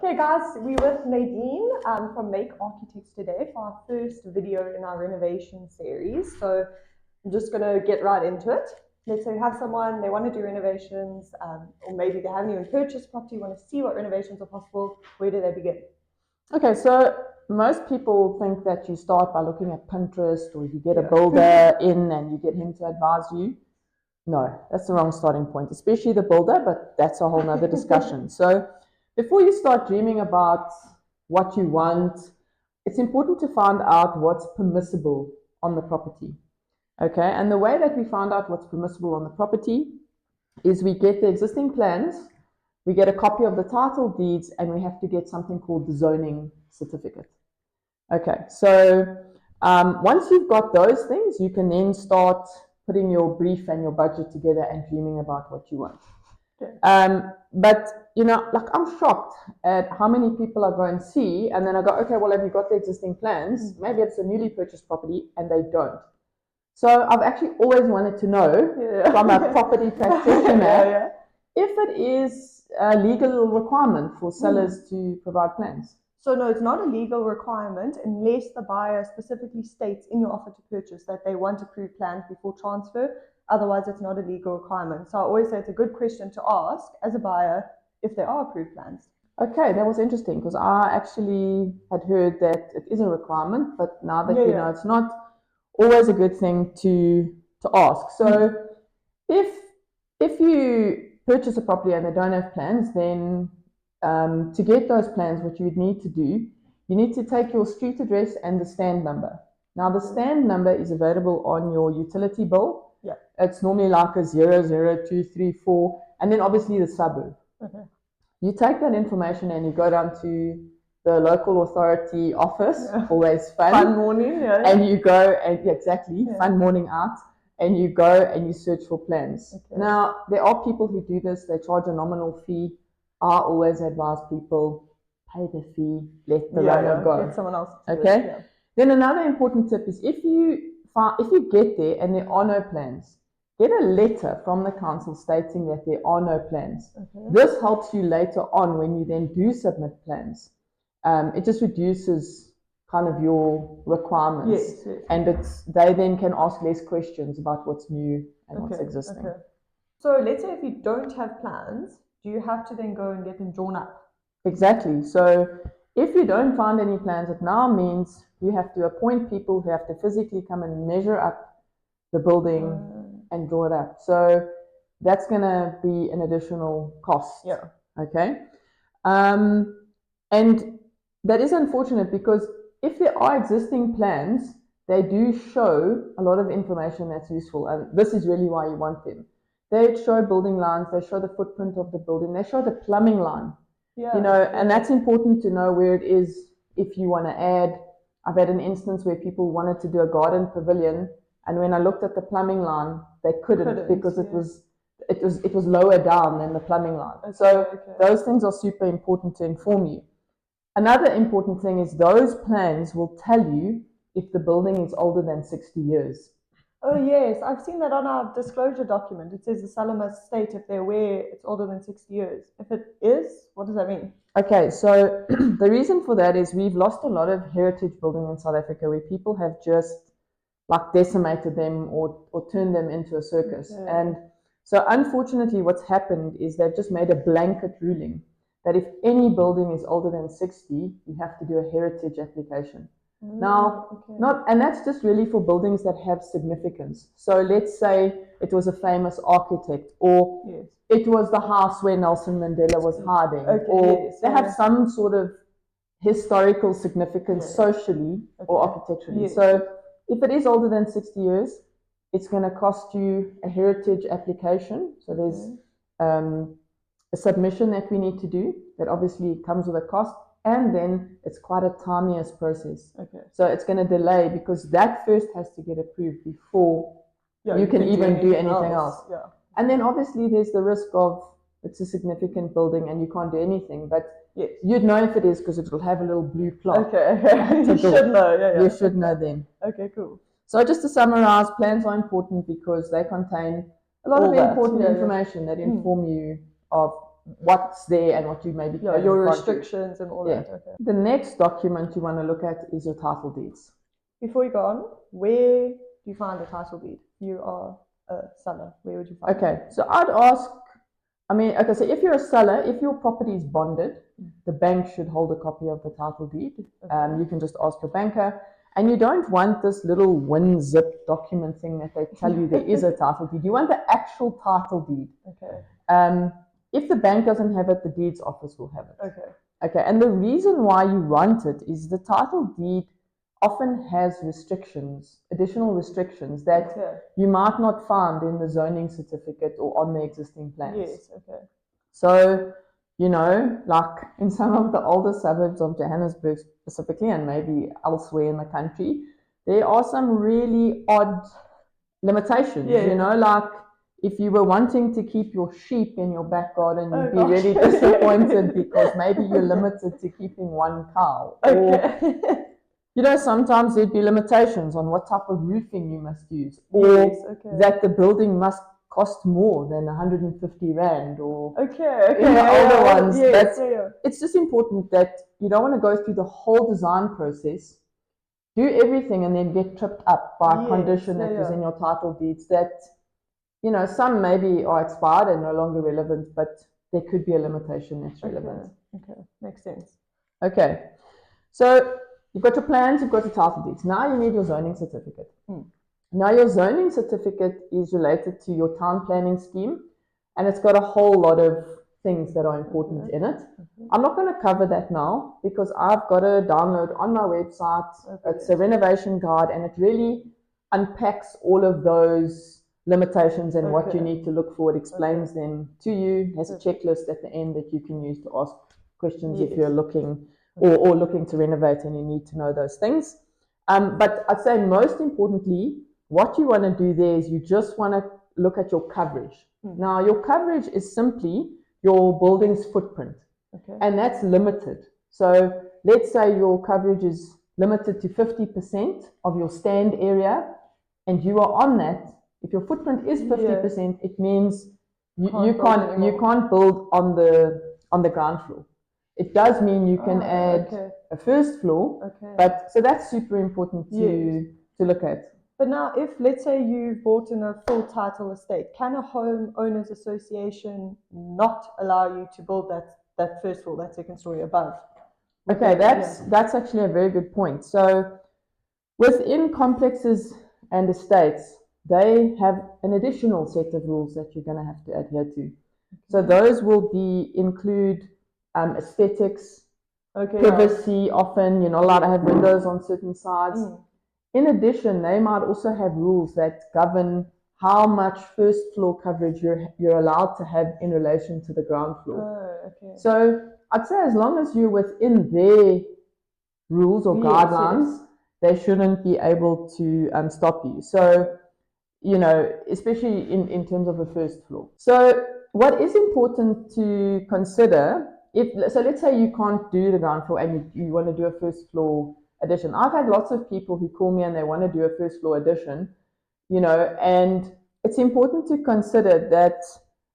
Okay guys, we're with Nadine from Make Architects today for our first video in our renovation series. So I'm just going to get right into it. Let's say you have someone, they want to do renovations, or maybe they haven't even purchased property, want to see what renovations are possible. Where do they begin? Okay, so most people think that you start by looking at Pinterest, or you get a builder in and you get him to advise you. No, that's the wrong starting point, especially the builder, but that's a whole nother discussion. So before you start dreaming about what you want, it's important to find out what's permissible on the property. Okay, and the way that we find out what's permissible on the property is we get the existing plans, we get a copy of the title deeds, and we have to get something called the zoning certificate. Okay, so once you've got those things, you can then start putting your brief and your budget together and dreaming about what you want. Okay. But you know, like I'm shocked at how many people I go and see, and then I go, okay, well, have you got the existing plans? Maybe it's a newly purchased property, and they don't. So I've actually always wanted to know from a property practitioner if it is a legal requirement for sellers to provide plans. So no, it's not a legal requirement unless the buyer specifically states in your offer to purchase that they want approved plans before transfer. Otherwise, it's not a legal requirement. So I always say it's a good question to ask as a buyer if there are approved plans. Okay, that was interesting because I actually had heard that it is a requirement, but now that you know it's not, always a good thing to ask. So if you purchase a property and they don't have plans, then to get those plans, what you would need to do, you need to take your street address and the stand number. Now, the stand number is available on your utility bill. Yeah. It's normally like a 00234, and then obviously the suburb. Okay. You take that information and you go down to the local authority office, always fun. Fun morning, and you go and fun morning out, and you go and you search for plans. Okay. Now, there are people who do this, they charge a nominal fee. I always advise people, pay the fee, let the runner go. Get someone else to do it. Then another important tip is if you get there and there are no plans, get a letter from the council stating that there are no plans. Okay. This helps you later on when you then do submit plans. It just reduces kind of your requirements, and they then can ask less questions about what's new and what's existing. Okay. So let's say if you don't have plans, do you have to then go and get them drawn up? Exactly. So if you don't find any plans, it now means you have to appoint people who have to physically come and measure up the building and draw it up. So that's going to be an additional cost. Yeah. Okay. And that is unfortunate because if there are existing plans, they do show a lot of information that's useful, and this is really why you want them. They show building lines, they show the footprint of the building, they show the plumbing line. Yeah. You know, and that's important to know where it is if you want to add. I've had an instance where people wanted to do a garden pavilion, and when I looked at the plumbing line, they couldn't because it was lower down than the plumbing line. Okay, so those things are super important to inform you. Another important thing is those plans will tell you if the building is older than 60 years. Oh yes, I've seen that on our disclosure document. It says the seller must state if they're aware it's older than 60 years. If it is, what does that mean? Okay, so the reason for that is we've lost a lot of heritage buildings in South Africa where people have just like decimated them or turned them into a circus. Okay. And so unfortunately what's happened is they've just made a blanket ruling that if any building is older than 60, you have to do a heritage application. Now, and that's just really for buildings that have significance. So let's say it was a famous architect, or it was the house where Nelson Mandela was hiding, or they have some sort of historical significance socially or architecturally. So if it is older than 60 years, it's going to cost you a heritage application. So there's a submission that we need to do that obviously comes with a cost, and then it's quite a tedious process. Okay. So it's going to delay because that first has to get approved before you can even do anything else. Yeah. And then obviously there's the risk of it's a significant building and you can't do anything, but you'd know if it is because it will have a little blue clock. Okay. You should know. You should know then. Okay, cool. So just to summarize, plans are important because they contain a lot of important information that inform you of what's there and what you maybe Yeah, can your and can't do. restrictions and all Yeah. that. Okay. The next document you want to look at is your title deeds. Before you go on, where do you find a title deed? You are a seller. Where would you find it? Okay, so I'd ask, okay, so if you're a seller, if your property is bonded, the bank should hold a copy of the title deed. Okay. You can just ask your banker. And you don't want this little WinZip document thing that they tell you there is a title deed. You want the actual title deed. Okay. If the bank doesn't have it, the deeds office will have it. Okay. Okay, and the reason why you want it is the title deed often has restrictions, additional restrictions that you might not find in the zoning certificate or on the existing plans. Yes, okay. So, you know, like in some of the older suburbs of Johannesburg specifically, and maybe elsewhere in the country, there are some really odd limitations, you know, like if you were wanting to keep your sheep in your back garden, you'd be really disappointed because maybe you're limited to keeping one cow. Or, you know, sometimes there'd be limitations on what type of roofing you must use, or that the building must cost more than 150 Rand, or older ones. It's just important that you don't want to go through the whole design process, do everything, and then get tripped up by a condition that was in your title deeds that, you know, some maybe are expired and no longer relevant, but there could be a limitation that's relevant. Okay, makes sense. Okay, so you've got your plans, you've got your title deeds. Now you need your zoning certificate. Now your zoning certificate is related to your town planning scheme, and it's got a whole lot of things that are important in it. I'm not going to cover that now because I've got a download on my website. It's a renovation guide, and it really unpacks all of those limitations and what you need to look for. It explains them to you. Has a checklist at the end that you can use to ask questions if you're looking or looking to renovate and you need to know those things. But I'd say most importantly, what you want to do there is you just want to look at your coverage. Now, your coverage is simply your building's footprint, and that's limited. So let's say your coverage is limited to 50% of your stand area, and you are on that. If your footprint is 50%, it means you can't build on the ground floor. It does mean you can add a first floor, but so that's super important to look at. But now, if let's say you bought in a full title estate, can a home owners association not allow you to build that first floor, that second story above? Okay, that's actually a very good point. So within complexes and estates, they have an additional set of rules that you're going to have to adhere to. So those will include aesthetics, privacy. Often you're not allowed to have windows on certain sides. In addition, they might also have rules that govern how much first floor coverage you're allowed to have in relation to the ground floor. So I'd say as long as you're within their rules or guidelines, they shouldn't be able to stop you. So, you know, especially in terms of a first floor. So what is important to consider, so let's say you can't do the ground floor and you want to do a first floor addition. I've had lots of people who call me and they want to do a first floor addition, you know, and it's important to consider that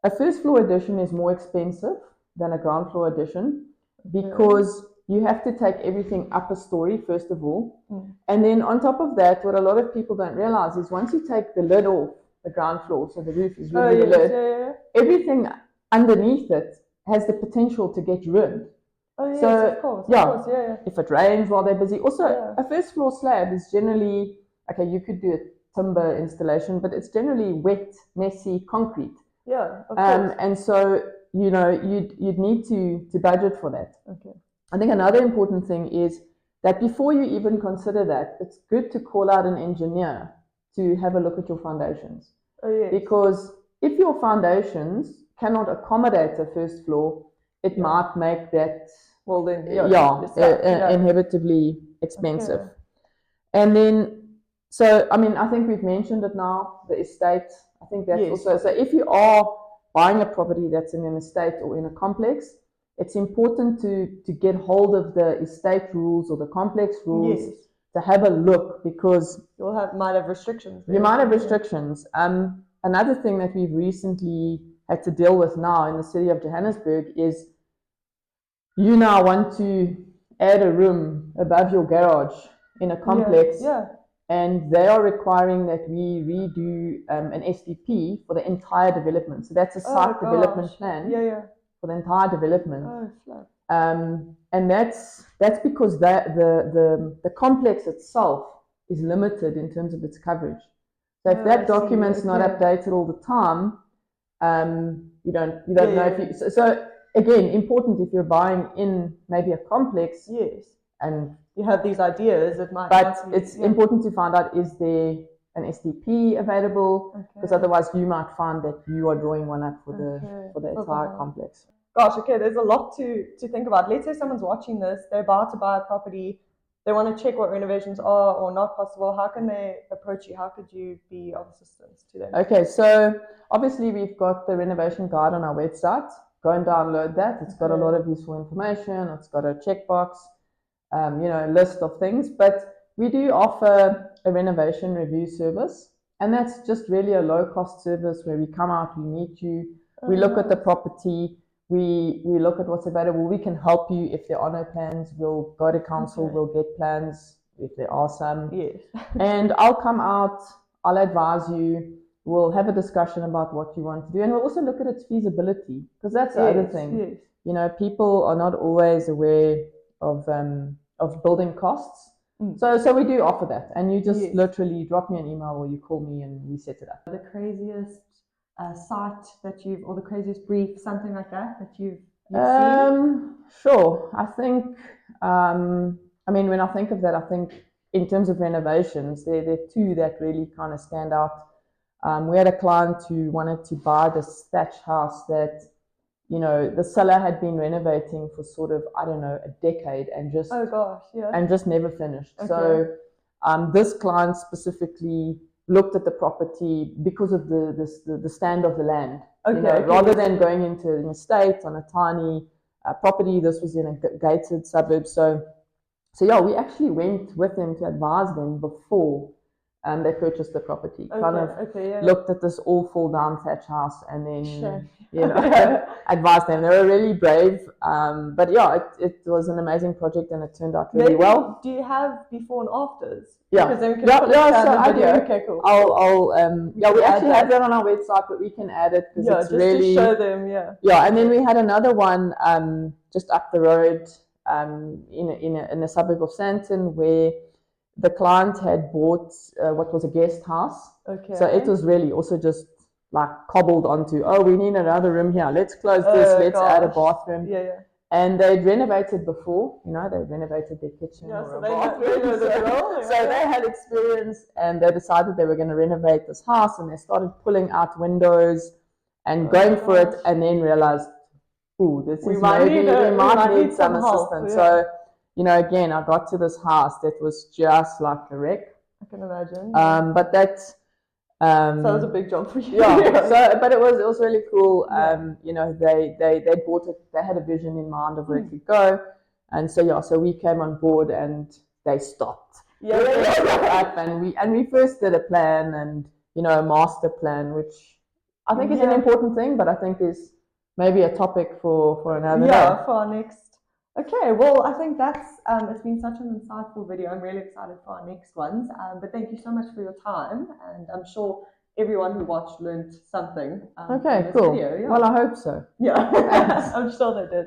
a first floor addition is more expensive than a ground floor addition because you have to take everything up a story, first of all. And then on top of that, what a lot of people don't realize is once you take the lid off the ground floor, so the roof is really the lid, everything underneath it has the potential to get ruined. Of course. If it rains while they're busy. Also, a first floor slab is generally, you could do a timber installation, but it's generally wet, messy concrete. Of course. And so, you know, you'd need to budget for that. I think another important thing is that before you even consider that, it's good to call out an engineer to have a look at your foundations. Because if your foundations cannot accommodate a first floor, it might make that inhibitively expensive. And then, so I mean, I think we've mentioned it now, the estate. I think that's also, so if you are buying a property that's in an estate or in a complex, it's important to get hold of the estate rules or the complex rules to have a look, because might have restrictions. You might have restrictions. Another thing that we've recently had to deal with now in the city of Johannesburg is you now want to add a room above your garage in a complex, and they are requiring that we redo an SDP for the entire development. So that's a site development plan for the entire development. And that's because the complex itself is limited in terms of its coverage. So if that document's not updated all the time, you don't know if you. So again, important if you're buying in maybe a complex. And you have these ideas, it's important to find out, is there an SDP available? Because otherwise you might find that you are drawing one up for the entire complex. Gosh, okay, there's a lot to think about. Let's say someone's watching this, they're about to buy a property, they want to check what renovations are or not possible. How can they approach you? How could you be of assistance to them? Okay, so obviously we've got the renovation guide on our website. Go and download that. It's got a lot of useful information. It's got a checkbox, a list of things. But we do offer a renovation review service, and that's just really a low-cost service where we come out, we meet you, we look at the property, we look at what's available. We can help you if there are no plans. We'll go to council, we'll get plans if there are some. And I'll come out, I'll advise you, we'll have a discussion about what you want to do, and we'll also look at its feasibility, because that's the other thing. People are not always aware of building costs. So we do offer that, and you just literally drop me an email or you call me and we set it up. The craziest site that or the craziest brief, something like that you've seen? Sure. I think, when I think of that, I think in terms of renovations, there are two that really kind of stand out. We had a client who wanted to buy this thatch house that, the seller had been renovating for sort of, a decade and just and just never finished. So this client specifically looked at the property because of the stand of the land. Rather than going into an estate on a tiny property, this was in a gated suburb. So we actually went with them to advise them before they purchased the property. Looked at this all fall down thatch house and then advised them. They were really brave, but it was an amazing project and it turned out really well. Do you have before and afters? Because then we can put the video. Okay, cool. We actually have that on our website, but we can add it because it's really to show them. And then we had another one just up the road in a suburb of Sandton where the client had bought what was a guest house. So it was really also just like cobbled onto, we need another room here. Let's close this. Let's add a bathroom. And they'd renovated before, they renovated their kitchen or a bathroom. So they had experience and they decided they were going to renovate this house, and they started pulling out windows and going for it, and then realized, we might need some assistance. So, again, I got to this house that was just like a wreck. I can imagine. But that's so it was a big job for you. But it was really cool. They bought it. They had a vision in mind of where it could go, and so we came on board and they stopped. And we first did a plan and a master plan, which I think is an important thing, but I think is maybe a topic for another day. For our next. Okay, well, I think that's it's been such an insightful video. I'm really excited for our next ones. But thank you so much for your time, and I'm sure everyone who watched learned something. Okay, cool. Video, Well, I hope so. I'm sure they did.